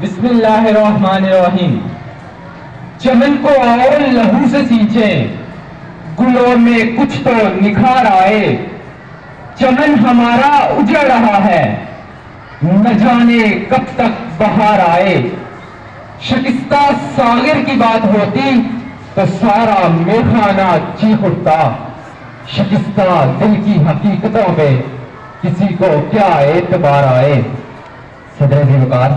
بسم اللہ الرحمن الرحیم. چمن کو اور لہو سے سینچیں، گلوں میں کچھ تو نکھار آئے. چمن ہمارا اجڑ رہا ہے، نہ جانے کب تک بہار آئے. شکستہ ساغر کی بات ہوتی تو سارا میخانہ چیخ اٹھتا. شکستہ دل کی حقیقتوں پہ کسی کو کیا اعتبار آئے. صدر ذوالفقار،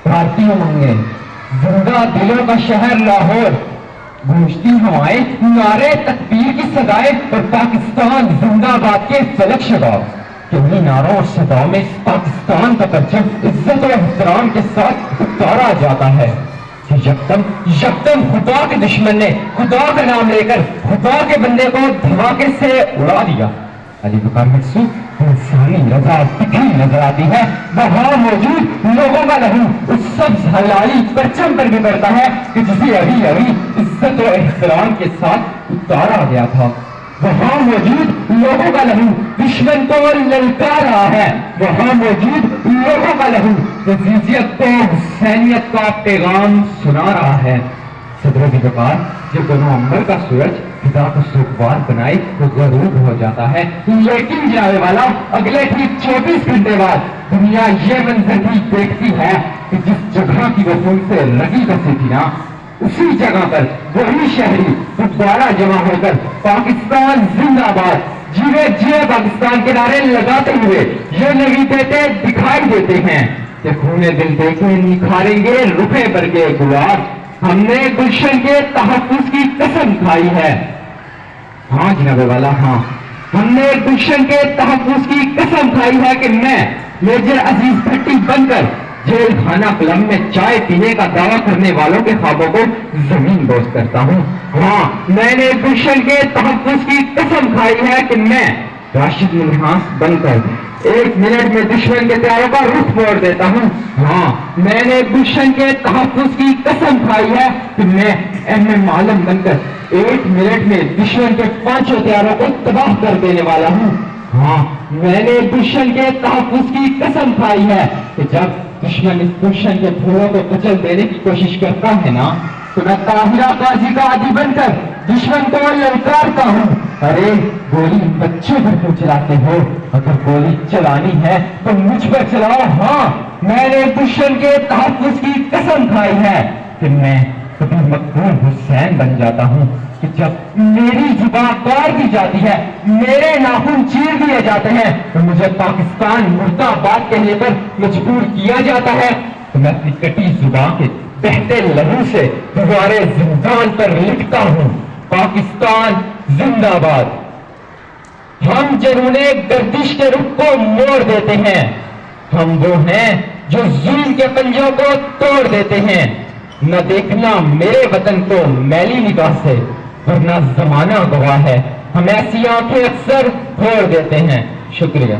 بھارتی امنگیں، زندہ دلوں کا شہر لاہور، گونجتی ہوائیں، نعرے تکبیر کی صدائیں اور پاکستان زندہ باد کے فلک شباب. کہ انہیں نعروں اور صداؤں میں پاکستان کا پرچم عزت و احترام کے ساتھ اتارا جاتا ہے. یکدم خدا کے دشمن نے خدا کا نام لے کر خدا کے بندے کو دھماکے سے اڑا دیا. علی بکار مقصود انسانی رضا بکھری نظر آتی ہے. وہاں موجود لوگوں کا لہو اس سبز حلالی پرچم پر بھی بڑھتا ہے کہ جسے ابھی عزت و احترام کے ساتھ اتارا گیا تھا. وہاں موجود لوگوں کا لہو دشمن کو للکار رہا ہے. وہاں موجود لوگوں کا لہو عزیزیت کو حسینیت کا پیغام سنا رہا ہے. صدر ذوالفقار، جب بنو عنبر کا سورج خدا کو سوگوار بنائے تو غروب ہو جاتا ہے، لیکن جناب والا اگلے ٹھیک 24 گھنٹے بعد دنیا یہ منظر بھی دیکھتی ہے کہ جس جگہ کی وہ خون سے رگی بسی تھی نا، اسی جگہ پر وہی شہری دوبارہ جمع ہو کر پاکستان زندہ باد جیوے جیے پاکستان کے نعرے لگاتے ہوئے یہ نوی دیتے دکھائی دیتے ہیں کہ خون دل دے کے نکھاریں گے روپے پر کے گلاب. ہم نے گلشن کے تحفظ کی قسم کھائی ہے. ہاں جناب والا، ہاں، ہم نے گلشن کے تحفظ کی قسم کھائی ہے کہ میں میجر عزیز بھٹی بن کر جیل خانہ کلب میں چائے پینے کا دعویٰ کرنے والوں کے خوابوں کو زمین بوس کرتا ہوں. ہاں، میں نے گلشن کے تحفظ کی قسم کھائی ہے کہ میں راشد منہاس بن کر 1 منٹ میں دشمن کے تیاروں کا رخ موڑ دیتا ہوں. ہاں، میں نے گلشن کے تحفظ کی قسم کھائی ہے کہ میں ایم عالم بن کر 1 منٹ میں دشمن کے 5 ہتھیاروں کو تباہ کر دینے والا ہوں. ہاں، میں نے گلشن کے تحفظ کی قسم کھائی ہے کہ جب دشمن اس گلشن کے پھولوں کو کچل دینے کی کوشش کرتا ہے نا، تو میں طاہرہ قاضی کا عادی بن کر دشمن کو للکارتا ہوں. ارے گولی بچوں پر کیوں چلاتے ہو؟ اگر گولی چلانی ہے تو مجھ پر چلاؤ. ہاں، میں نے دشمن کے تحفظ کی قسم کھائی ہے کہ میں کبھی مقبول حسین بن جاتا ہوں کہ جب میری زبان توڑ دی جاتی ہے، میرے ناخن چیر دیے جاتے ہیں، تو مجھے پاکستان مرد آباد کہنے پر مجبور کیا جاتا ہے، تو میں اپنی کٹی زبان کے بہتے لہو سے دوبارے زندان پر لکھتا ہوں پاکستان زندہ باد. ہم جنہوں گردش کے رخ کو موڑ دیتے ہیں، ہم وہ ہیں جو ظلم کے پنجوں کو توڑ دیتے ہیں. نہ دیکھنا میرے وطن کو میلی نگاہ سے، ورنہ زمانہ گواہ ہے ہم ایسی آنکھیں اکثر پھوڑ دیتے ہیں. شکریہ.